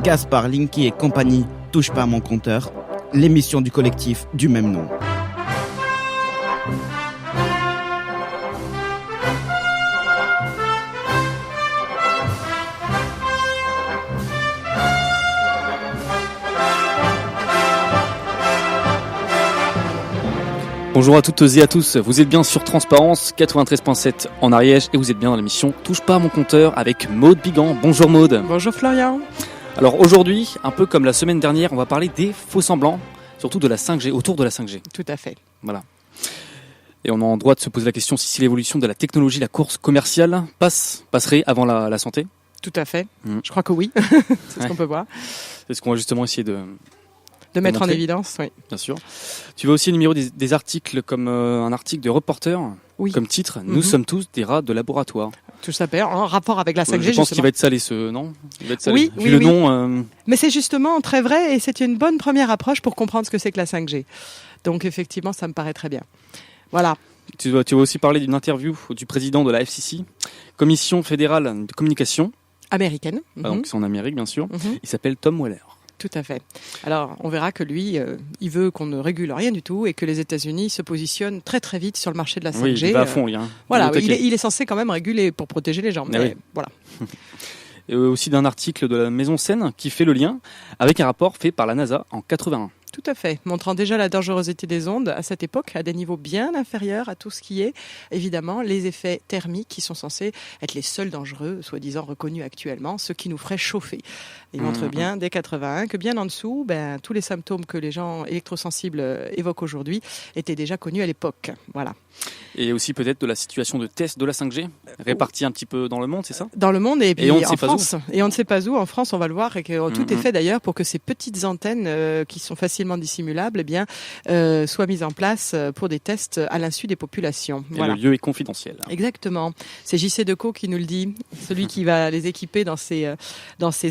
Gaspard, Linky et compagnie, touche pas à mon compteur, l'émission du collectif du même nom. Bonjour à toutes et à tous, vous êtes bien sur Transparence 93.7 en Ariège et vous êtes bien dans l'émission Touche pas à mon compteur avec Maude Bigan. Bonjour Maude. Bonjour Florian. Alors aujourd'hui, un peu comme la semaine dernière, on va parler des faux semblants, surtout de la 5G, autour de la 5G. Tout à fait. Voilà. Et on a en droit de se poser la question si l'évolution de la technologie, la course commerciale passerait avant la santé. Tout à fait. Je crois que oui, c'est ce qu'on peut voir. C'est ce qu'on va justement essayer de mettre en évidence, oui. Bien sûr. Tu vas aussi énumérer des articles comme un article de Reporter, oui. Comme titre « Nous sommes tous des rats de laboratoire ». Tout ça fait en rapport avec la 5G, je pense qu'il va être salé non il va être salé. Oui, Vu oui, le oui. nom. Mais c'est justement très vrai et c'est une bonne première approche pour comprendre ce que c'est que la 5G. Donc effectivement, ça me paraît très bien. Voilà. Tu vas aussi parler d'une interview du président de la FCC, Commission fédérale de communication. Américaine. Donc c'est en Amérique, bien sûr. Il s'appelle Tom Weller. Tout à fait. Alors, on verra que lui, il veut qu'on ne régule rien du tout et que les États-Unis se positionnent très très vite sur le marché de la 5G. Oui, il va à fond, lui. Voilà, il est censé quand même réguler pour protéger les gens. Mais voilà. Et aussi d'un article de la Maison Seine qui fait le lien avec un rapport fait par la NASA en 81. Tout à fait, montrant déjà la dangerosité des ondes à cette époque, à des niveaux bien inférieurs à tout ce qui est, évidemment, les effets thermiques qui sont censés être les seuls dangereux, soi-disant reconnus actuellement, ceux qui nous feraient chauffer. Il montre bien, dès 81, que bien en dessous, tous les symptômes que les gens électrosensibles évoquent aujourd'hui étaient déjà connus à l'époque. Voilà. Et aussi peut-être de la situation de test de la 5G, répartie un petit peu dans le monde, c'est ça ? Dans le monde et puis en France. Et on ne sait pas où. En France, on va le voir, et que tout est fait d'ailleurs pour que ces petites antennes qui sont facilement dissimulables soient mises en place pour des tests à l'insu des populations. Et le lieu est confidentiel. Exactement. C'est JC Decaux qui nous le dit, celui qui va les équiper dans ses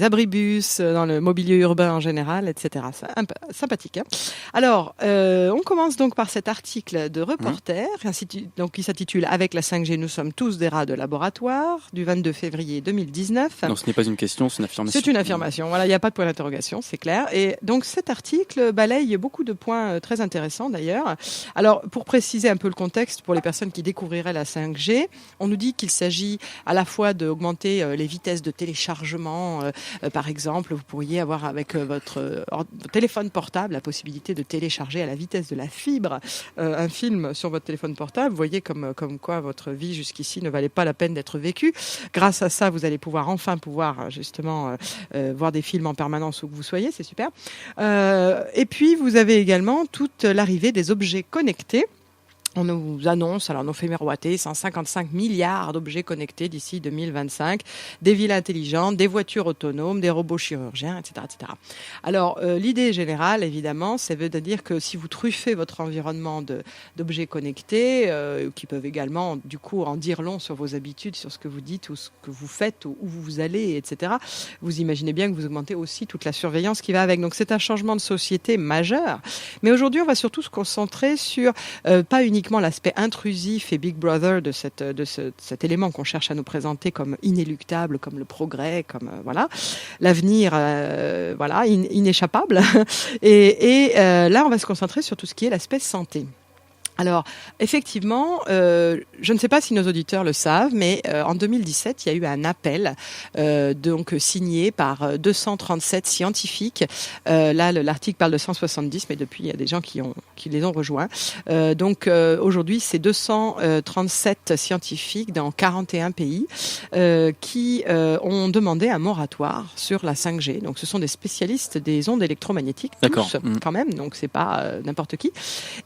abribus, dans le mobilier urbain en général, etc. Sympathique. Hein. Alors, on commence donc par cet article de Reporter, donc qui s'intitule « Avec la 5G, nous sommes tous des rats de laboratoire » du 22 février 2019. Non, ce n'est pas une question, c'est une affirmation. C'est une affirmation, voilà, il n'y a pas de point d'interrogation, c'est clair. Et donc cet article balaye beaucoup de points très intéressants d'ailleurs. Alors, pour préciser un peu le contexte pour les personnes qui découvriraient la 5G, on nous dit qu'il s'agit à la fois d'augmenter les vitesses de téléchargement. Par exemple, vous pourriez avoir avec votre téléphone portable la possibilité de télécharger à la vitesse de la fibre un film sur votre téléphone portable. Vous voyez comme quoi votre vie jusqu'ici ne valait pas la peine d'être vécue. Grâce à ça, vous allez pouvoir justement voir des films en permanence où que vous soyez, c'est super. Et puis, vous avez également toute l'arrivée des objets connectés. On nous annonce, alors nos faits miroités, 155 milliards d'objets connectés d'ici 2025, des villes intelligentes, des voitures autonomes, des robots chirurgiens, etc. etc. Alors, l'idée générale, évidemment, ça veut dire que si vous truffez votre environnement d'objets connectés, qui peuvent également, du coup, en dire long sur vos habitudes, sur ce que vous dites, ou ce que vous faites, ou où vous allez, etc., vous imaginez bien que vous augmentez aussi toute la surveillance qui va avec. Donc, c'est un changement de société majeur. Mais aujourd'hui, on va surtout se concentrer sur, pas uniquement l'aspect intrusif et Big Brother de cet élément qu'on cherche à nous présenter comme inéluctable, comme le progrès, comme l'avenir, inéchappable. Et là, on va se concentrer sur tout ce qui est l'aspect santé. Alors, effectivement, je ne sais pas si nos auditeurs le savent, mais en 2017, il y a eu un appel donc signé par 237 scientifiques. Là, l'article parle de 170, mais depuis, il y a des gens qui les ont rejoints. Donc, aujourd'hui, c'est 237 scientifiques dans 41 pays qui ont demandé un moratoire sur la 5G. Donc, ce sont des spécialistes des ondes électromagnétiques, tous, quand même, donc c'est pas n'importe qui.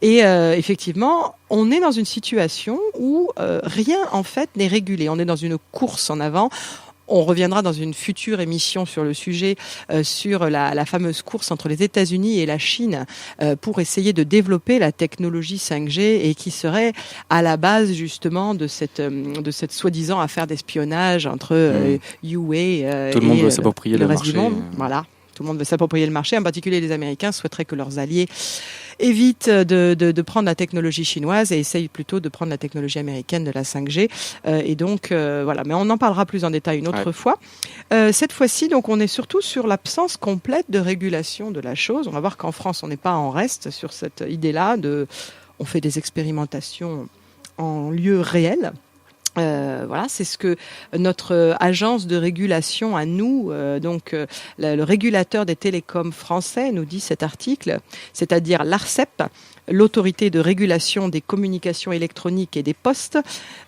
Et effectivement, on est dans une situation où rien en fait n'est régulé. On est dans une course en avant. On reviendra dans une future émission sur le sujet, sur la fameuse course entre les États-Unis et la Chine pour essayer de développer la technologie 5G et qui serait à la base justement de cette soi-disant affaire d'espionnage entre Huawei tout le monde et veut s'approprier le reste marché. du monde. Voilà. Tout le monde veut s'approprier le marché, en particulier les Américains souhaiteraient que leurs alliés évite de prendre la technologie chinoise et essaye plutôt de prendre la technologie américaine de la 5G. Et donc, voilà. Mais on en parlera plus en détail une autre fois. Cette fois-ci, donc, on est surtout sur l'absence complète de régulation de la chose. On va voir qu'en France, on n'est pas en reste sur cette idée-là on fait des expérimentations en lieu réel. Voilà, c'est ce que notre agence de régulation à nous, le régulateur des télécoms français nous dit cet article, c'est-à-dire l'ARCEP, l'autorité de régulation des communications électroniques et des postes.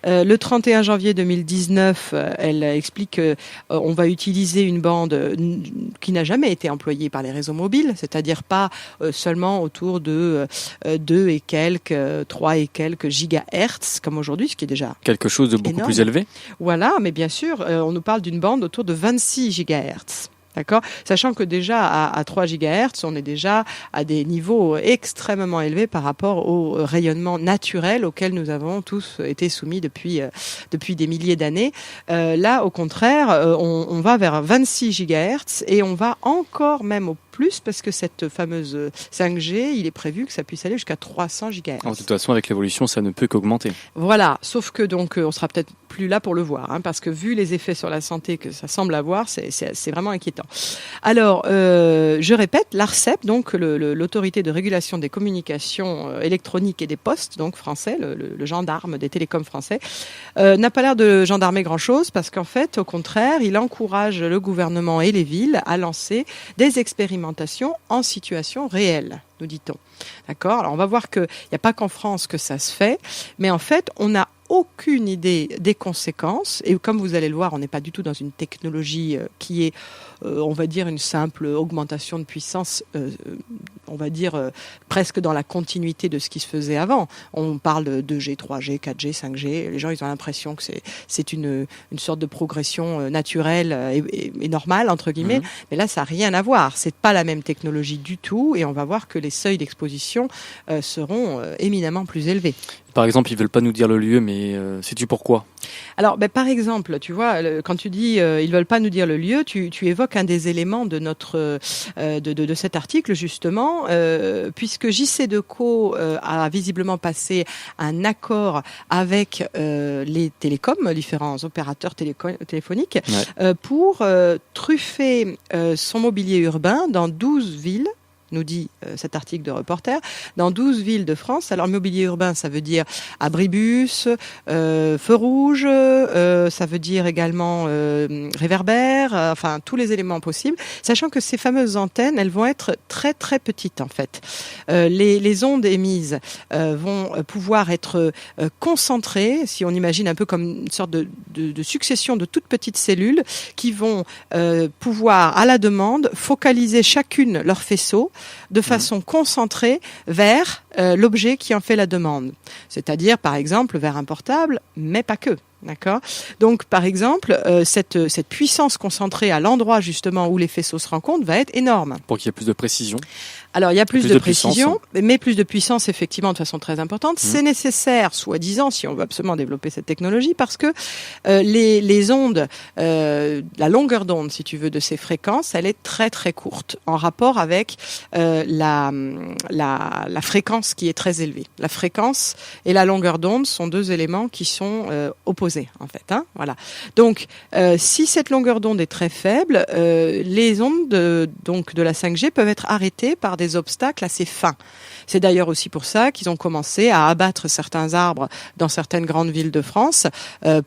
Le 31 janvier 2019, elle explique qu'on va utiliser une bande qui n'a jamais été employée par les réseaux mobiles, c'est-à-dire pas seulement autour de 2 et quelques, 3 et quelques gigahertz comme aujourd'hui, ce qui est déjà quelque chose de beaucoup énorme. Plus élevé. Voilà, mais bien sûr, on nous parle d'une bande autour de 26 gigahertz. D'accord ? Sachant que déjà à 3 GHz, on est déjà à des niveaux extrêmement élevés par rapport au rayonnement naturel auquel nous avons tous été soumis depuis des milliers d'années. Là, au contraire, on va vers 26 GHz et on va encore même au plus parce que cette fameuse 5G, il est prévu que ça puisse aller jusqu'à 300 GHz. De toute façon, avec l'évolution, ça ne peut qu'augmenter. Voilà, sauf que donc on sera peut-être plus là pour le voir, parce que vu les effets sur la santé que ça semble avoir, c'est vraiment inquiétant. Alors, je répète, l'ARCEP, donc l'autorité de régulation des communications électroniques et des postes, donc français, le gendarme des télécoms français, n'a pas l'air de gendarmer grand-chose parce qu'en fait, au contraire, il encourage le gouvernement et les villes à lancer des expérimentations en situation réelle, nous dit-on. D'accord ? Alors, on va voir qu'il n'y a pas qu'en France que ça se fait, mais en fait, on n'a aucune idée des conséquences. Et comme vous allez le voir, on n'est pas du tout dans une technologie qui est, on va dire, une simple augmentation de puissance, on va dire, presque dans la continuité de ce qui se faisait avant. On parle de 2G, 3G, 4G, 5G. Les gens, ils ont l'impression que c'est une sorte de progression naturelle et normale, entre guillemets. Mais là, ça n'a rien à voir. C'est pas la même technologie du tout. Et on va voir que les seuils d'exposition seront éminemment plus élevés. Par exemple, ils veulent pas nous dire le lieu, mais sais-tu pourquoi ? Alors, par exemple, tu vois, quand tu dis ils veulent pas nous dire le lieu, tu évoques un des éléments de notre de cet article justement, puisque JCDecaux a visiblement passé un accord avec les télécoms, différents opérateurs téléphoniques, pour truffer son mobilier urbain dans 12 villes. Nous dit cet article de Reporter, dans 12 villes de France. Alors, mobilier urbain, ça veut dire abribus, feu rouge, ça veut dire également réverbère, enfin, tous les éléments possibles, sachant que ces fameuses antennes, elles vont être très, très petites, en fait. Les ondes émises vont pouvoir être concentrées, si on imagine un peu comme une sorte de succession de toutes petites cellules qui vont pouvoir, à la demande, focaliser chacune leur faisceau de façon concentrée vers l'objet qui en fait la demande. C'est-à-dire, par exemple, vers un portable, mais pas que. D'accord ? Donc, par exemple, cette puissance concentrée à l'endroit justement où les faisceaux se rencontrent va être énorme. Pour qu'il y ait plus de précision. Alors, il y a plus de précision, puissance. mais plus de puissance, effectivement, de façon très importante. C'est nécessaire, soi-disant, si on veut absolument développer cette technologie, parce que les ondes, la longueur d'onde, si tu veux, de ces fréquences, elle est très, très courte, en rapport avec la fréquence qui est très élevée. La fréquence et la longueur d'onde sont deux éléments qui sont opposés, en fait. Voilà. Donc, si cette longueur d'onde est très faible, les ondes de la 5G peuvent être arrêtées par des obstacles assez fins. C'est d'ailleurs aussi pour ça qu'ils ont commencé à abattre certains arbres dans certaines grandes villes de France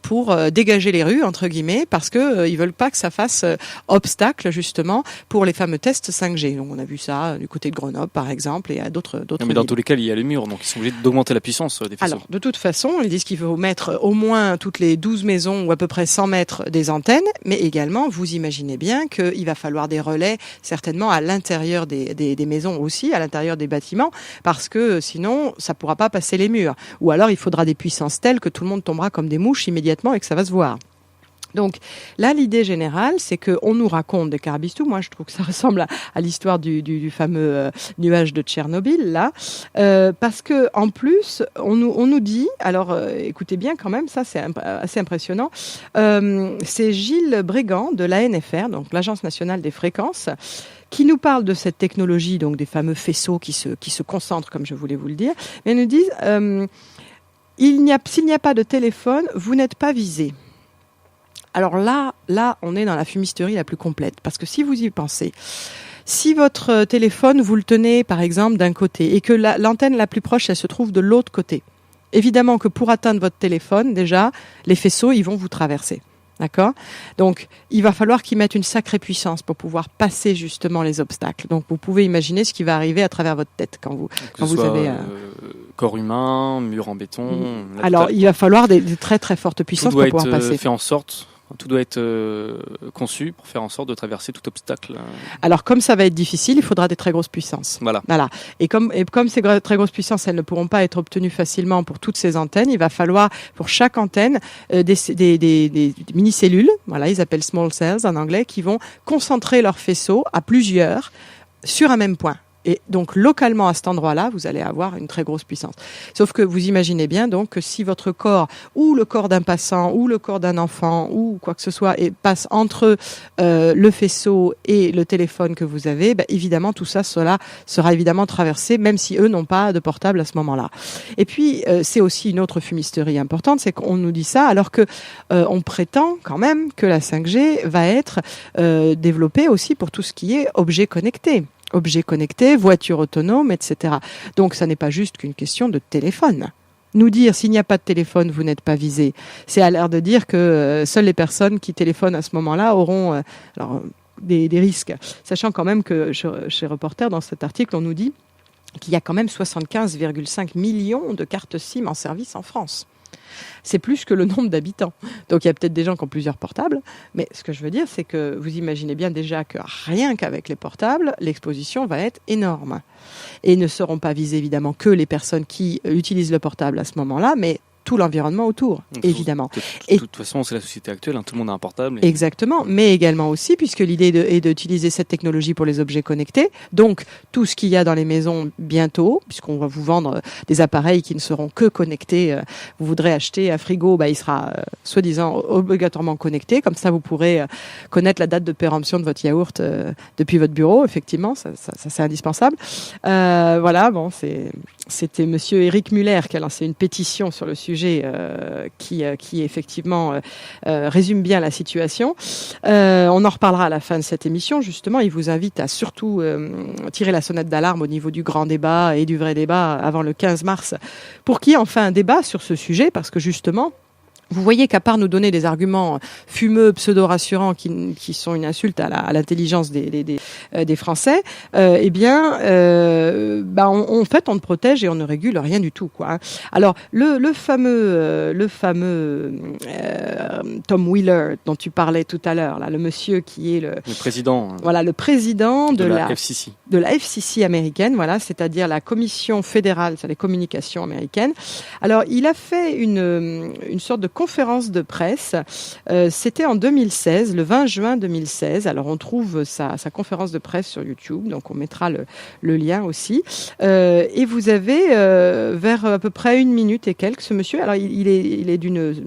pour dégager les rues, entre guillemets, parce que ils veulent pas que ça fasse obstacle, justement, pour les fameux tests 5G. Donc, on a vu ça du côté de Grenoble, par exemple, et à d'autres Mais dans villes. tous les cas, il y a les murs, donc ils sont obligés d'augmenter la puissance des faisceaux. Alors, de toute façon, ils disent qu'il faut mettre au moins toutes les 12 maisons ou à peu près 100 mètres des antennes, mais également, vous imaginez bien qu'il va falloir des relais, certainement à l'intérieur des maisons aussi, à l'intérieur des bâtiments, parce que sinon, ça pourra pas passer les murs. Ou alors, il faudra des puissances telles que tout le monde tombera comme des mouches immédiatement et que ça va se voir. Donc là, l'idée générale, c'est qu'on nous raconte des carabistous. Moi, je trouve que ça ressemble à l'histoire du fameux nuage de Tchernobyl, là, parce que en plus, on nous dit, alors écoutez bien quand même, ça c'est assez impressionnant, c'est Gilles Brégan de l'ANFR, donc l'Agence nationale des fréquences, qui nous parle de cette technologie, donc des fameux faisceaux qui se concentrent, comme je voulais vous le dire, mais ils nous disent, s'il n'y a pas de téléphone, vous n'êtes pas visé. Alors là, on est dans la fumisterie la plus complète. Parce que si vous y pensez, si votre téléphone, vous le tenez par exemple d'un côté et que l'antenne la plus proche, elle se trouve de l'autre côté, évidemment que pour atteindre votre téléphone, déjà, les faisceaux, ils vont vous traverser. D'accord ? Donc, il va falloir qu'ils mettent une sacrée puissance pour pouvoir passer justement les obstacles. Donc, vous pouvez imaginer ce qui va arriver à travers votre tête quand vous avez... corps humain, mur en béton... Alors, il va falloir des très très fortes puissances pour pouvoir passer. Tout doit être conçu pour faire en sorte de traverser tout obstacle. Alors, comme ça va être difficile, il faudra des très grosses puissances. Voilà. Et comme ces très grosses puissances, elles ne pourront pas être obtenues facilement pour toutes ces antennes, il va falloir pour chaque antenne des mini-cellules, voilà, ils appellent small cells en anglais, qui vont concentrer leurs faisceaux à plusieurs sur un même point. Et donc, localement, à cet endroit-là, vous allez avoir une très grosse puissance. Sauf que vous imaginez bien, donc, que si votre corps, ou le corps d'un passant, ou le corps d'un enfant, ou quoi que ce soit, passe entre le faisceau et le téléphone que vous avez, évidemment, tout ça sera évidemment traversé, même si eux n'ont pas de portable à ce moment-là. Et puis, c'est aussi une autre fumisterie importante, c'est qu'on nous dit ça, alors que on prétend quand même que la 5G va être développée aussi pour tout ce qui est objets connectés. Objets connectés, voitures autonomes, etc. Donc, ça n'est pas juste qu'une question de téléphone. Nous dire, s'il n'y a pas de téléphone, vous n'êtes pas visé, c'est à l'air de dire que seules les personnes qui téléphonent à ce moment-là auront des risques. Sachant quand même que chez Reporter, dans cet article, on nous dit qu'il y a quand même 75,5 millions de cartes SIM en service en France. C'est plus que le nombre d'habitants. Donc il y a peut-être des gens qui ont plusieurs portables, mais ce que je veux dire, c'est que vous imaginez bien déjà que rien qu'avec les portables, l'exposition va être énorme. Et ne seront pas visées évidemment que les personnes qui utilisent le portable à ce moment-là, mais tout l'environnement autour, évidemment. De toute façon, c'est la société actuelle, tout le monde a un portable. Exactement, mais également aussi, puisque l'idée est d'utiliser cette technologie pour les objets connectés, donc tout ce qu'il y a dans les maisons bientôt, puisqu'on va vous vendre des appareils qui ne seront que connectés. Vous voudrez acheter un frigo, il sera soi-disant obligatoirement connecté, comme ça vous pourrez connaître la date de péremption de votre yaourt depuis votre bureau, effectivement, ça c'est indispensable. Voilà, bon, c'était monsieur Eric Muller qui a lancé une pétition sur le sujet qui effectivement résume bien la situation. On en reparlera à la fin de cette émission. Justement, il vous invite à surtout tirer la sonnette d'alarme au niveau du grand débat et du vrai débat avant le 15 mars pour qu'il y ait enfin un débat sur ce sujet, parce que justement, vous voyez qu'à part nous donner des arguments fumeux, pseudo-rassurants qui sont une insulte à l'intelligence des Français, en fait, on ne protège et on ne régule rien du tout, quoi. Alors, le fameux Tom Wheeler dont tu parlais tout à l'heure, là, le monsieur qui est le président. Voilà, le président de la FCC. De la FCC américaine, voilà, c'est-à-dire la Commission fédérale sur les communications américaines. Alors, il a fait une sorte de conférence de presse. C'était en 2016, le 20 juin 2016. Alors, on trouve sa conférence de presse sur YouTube, donc on mettra le lien aussi. Et vous avez vers à peu près 1 minute et quelques, ce monsieur. Alors, il est d'une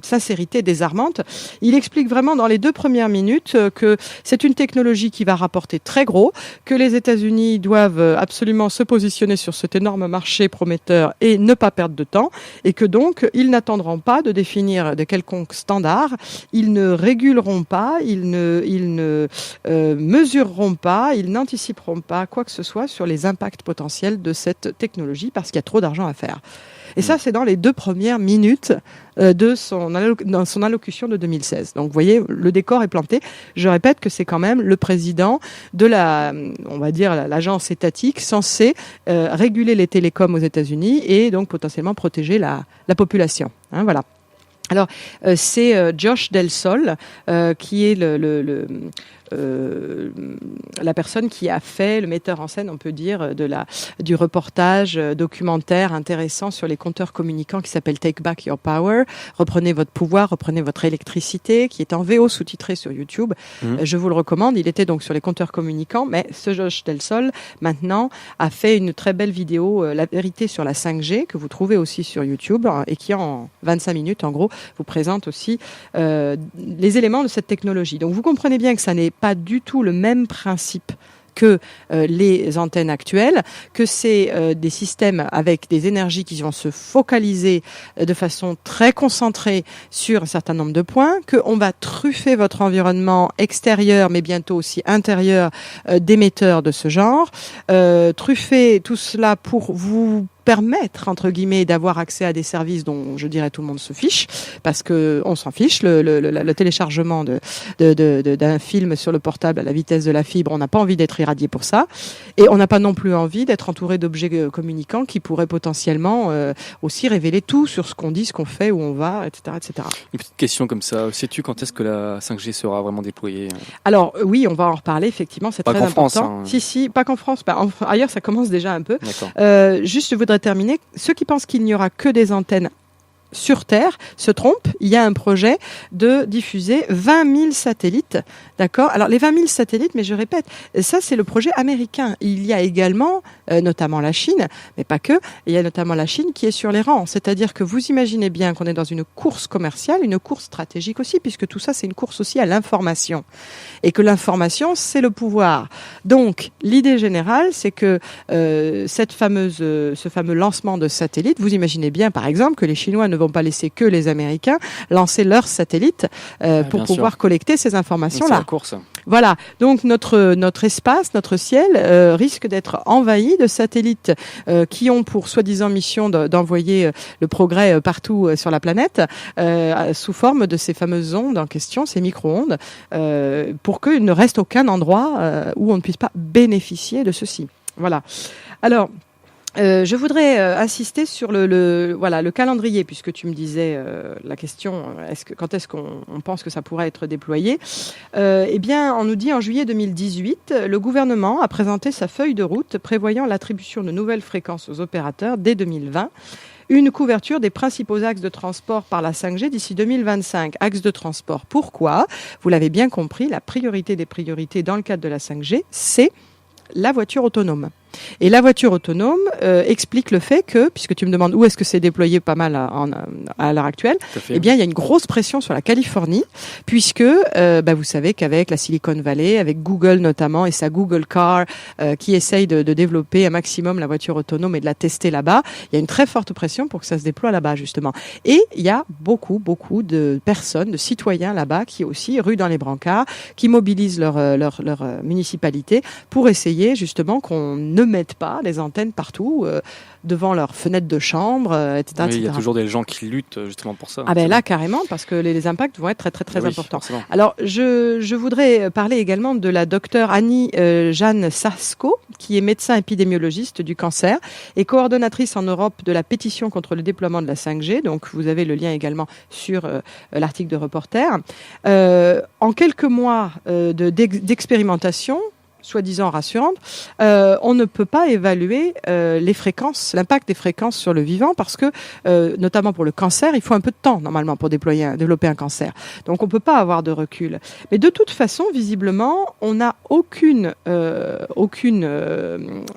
sincérité désarmante. Il explique vraiment dans les 2 premières minutes que c'est une technologie qui va rapporter très gros, que les États-Unis doivent absolument se positionner sur cet énorme marché prometteur et ne pas perdre de temps, et que donc ils n'attendront pas de définir de quelconques standards, ils ne réguleront pas, ils ne mesureront pas, ils n'anticiperont pas quoi que ce soit sur les impacts potentiels de cette technologie, parce qu'il y a trop d'argent à faire. Et ça, c'est dans les 2 premières minutes de son allocution de 2016. Donc, vous voyez, le décor est planté. Je répète que c'est quand même le président de l'agence étatique censée réguler les télécoms aux États-Unis et donc potentiellement protéger la population. Hein, voilà. Alors, c'est Josh Del Sol qui est la personne qui a fait, le metteur en scène, on peut dire, du reportage documentaire intéressant sur les compteurs communicants qui s'appelle Take Back Your Power. Reprenez votre pouvoir, reprenez votre électricité, qui est en VO sous-titré sur YouTube. Je vous le recommande. Il était donc sur les compteurs communicants, mais ce Josh Del Sol, maintenant, a fait une très belle vidéo, La vérité sur la 5G, que vous trouvez aussi sur YouTube, et qui en 25 minutes, en gros, vous présente aussi les éléments de cette technologie. Donc vous comprenez bien que ça n'est pas du tout le même principe que les antennes actuelles, que c'est des systèmes avec des énergies qui vont se focaliser de façon très concentrée sur un certain nombre de points, qu'on va truffer votre environnement extérieur, mais bientôt aussi intérieur, d'émetteurs de ce genre, truffer tout cela pour vous permettre, entre guillemets, d'avoir accès à des services dont, je dirais, tout le monde se fiche, parce que on s'en fiche. Le téléchargement d'un film sur le portable à la vitesse de la fibre, on n'a pas envie d'être irradié pour ça. Et on n'a pas non plus envie d'être entouré d'objets communicants qui pourraient potentiellement aussi révéler tout sur ce qu'on dit, ce qu'on fait, où on va, etc., etc. Une petite question comme ça. Sais-tu quand est-ce que la 5G sera vraiment déployée ? Alors, oui, on va en reparler, effectivement, c'est pas très important. France, hein. Si, pas qu'en France. Ailleurs, ça commence déjà un peu. D'accord. Juste, je voudrais terminer. Ceux qui pensent qu'il n'y aura que des antennes sur Terre se trompent. Il y a un projet de diffuser 20 000 satellites. D'accord ? Alors, les 20 000 satellites, mais je répète, ça, c'est le projet américain. Il y a également, notamment la Chine, mais pas que, il y a notamment la Chine qui est sur les rangs. C'est-à-dire que vous imaginez bien qu'on est dans une course commerciale, une course stratégique aussi, puisque tout ça, c'est une course aussi à l'information. Et que l'information, c'est le pouvoir. Donc, l'idée générale, c'est que ce fameux lancement de satellites, vous imaginez bien, par exemple, que les Chinois ne vont pas laisser que les Américains lancer leurs satellites pour pouvoir collecter ces informations-là. C'est la course. Voilà. Donc notre espace, notre ciel risque d'être envahi de satellites qui ont pour soi-disant mission d'envoyer le progrès partout sur la planète sous forme de ces fameuses ondes en question, ces micro-ondes, pour qu'il ne reste aucun endroit où on ne puisse pas bénéficier de ceci. Voilà. Alors, je voudrais insister sur le calendrier, puisque tu me disais la question, quand est-ce qu'on pense que ça pourrait être déployé ? Eh bien, on nous dit en juillet 2018, le gouvernement a présenté sa feuille de route prévoyant l'attribution de nouvelles fréquences aux opérateurs dès 2020. Une couverture des principaux axes de transport par la 5G d'ici 2025. Axes de transport, pourquoi ? Vous l'avez bien compris, la priorité des priorités dans le cadre de la 5G, c'est la voiture autonome. Et la voiture autonome explique le fait que, puisque tu me demandes où est-ce que c'est déployé pas mal à l'heure actuelle, eh bien il y a une grosse pression sur la Californie, puisque vous savez qu'avec la Silicon Valley, avec Google notamment et sa Google Car qui essaye de développer un maximum la voiture autonome et de la tester là-bas, il y a une très forte pression pour que ça se déploie là-bas justement. Et il y a beaucoup de personnes, de citoyens là-bas qui aussi ruent dans les brancards, qui mobilisent leur municipalité pour essayer justement qu'on ne mettent pas les antennes partout, devant leurs fenêtres de chambre, etc. Oui, il y a toujours des gens qui luttent justement pour ça. Ah ben là, carrément, parce que les impacts vont être très oui, importants. Forcément. Alors, je voudrais parler également de la docteure Annie Jeanne Sasko, qui est médecin épidémiologiste du cancer et coordonnatrice en Europe de la pétition contre le déploiement de la 5G. Donc, vous avez le lien également sur l'article de Reporter. En quelques mois d'expérimentation, soi-disant rassurante, on ne peut pas évaluer les fréquences, l'impact des fréquences sur le vivant parce que, notamment pour le cancer, il faut un peu de temps normalement pour développer un cancer. Donc on ne peut pas avoir de recul. Mais de toute façon, visiblement, on n'a aucune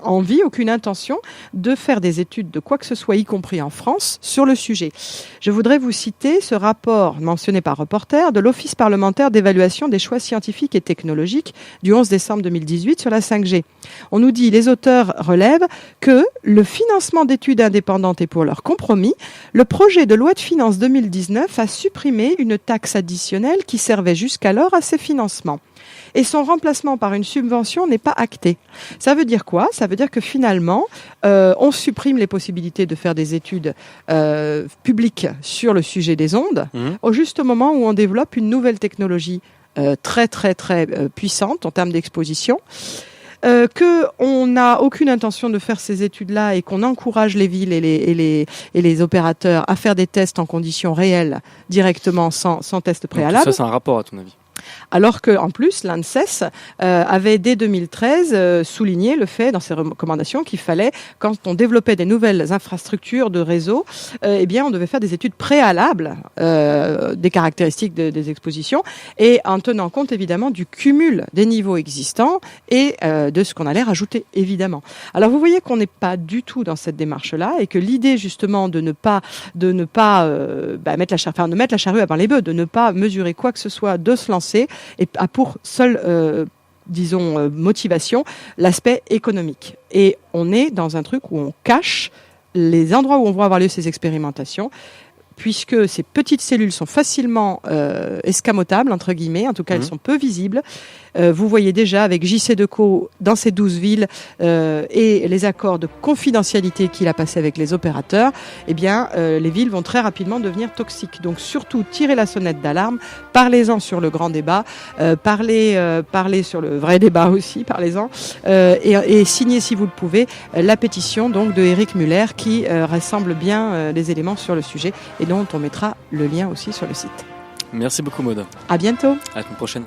envie, aucune intention de faire des études de quoi que ce soit, y compris en France, sur le sujet. Je voudrais vous citer ce rapport mentionné par Reporter de l'Office parlementaire d'évaluation des choix scientifiques et technologiques du 11 décembre 2018 sur la 5G. On nous dit, les auteurs relèvent que le financement d'études indépendantes est pour leur compromis. Le projet de loi de finances 2019 a supprimé une taxe additionnelle qui servait jusqu'alors à ces financements. Et son remplacement par une subvention n'est pas acté. Ça veut dire quoi ? Ça veut dire que finalement, on supprime les possibilités de faire des études publiques sur le sujet des ondes, au juste moment où on développe une nouvelle technologie très puissante en termes d'exposition. qu'on n'a aucune intention de faire ces études-là et qu'on encourage les villes et les opérateurs à faire des tests en conditions réelles directement sans test préalable. Donc, tout ça, c'est un rapport à ton avis? Alors qu'en plus, l'ANSES avait dès 2013 souligné le fait dans ses recommandations qu'il fallait, quand on développait des nouvelles infrastructures de réseau, eh bien, on devait faire des études préalables des caractéristiques des expositions et en tenant compte évidemment du cumul des niveaux existants et de ce qu'on allait rajouter évidemment. Alors vous voyez qu'on n'est pas du tout dans cette démarche-là et que l'idée justement de ne pas mettre la charrue avant les bœufs, de ne pas mesurer quoi que ce soit, de se lancer et a pour seule motivation l'aspect économique. Et on est dans un truc où on cache les endroits où on va avoir lieu ces expérimentations, puisque ces petites cellules sont facilement escamotables, entre guillemets, en tout cas elles sont peu visibles. Vous voyez déjà avec J.C. Decaux dans ces 12 villes et les accords de confidentialité qu'il a passés avec les opérateurs, eh bien, les villes vont très rapidement devenir toxiques. Donc surtout, tirez la sonnette d'alarme, parlez-en sur le grand débat, parlez sur le vrai débat aussi, parlez-en, et signez si vous le pouvez la pétition donc de Eric Muller qui rassemble bien les éléments sur le sujet et dont on mettra le lien aussi sur le site. Merci beaucoup Maud. À bientôt. À la semaine prochaine.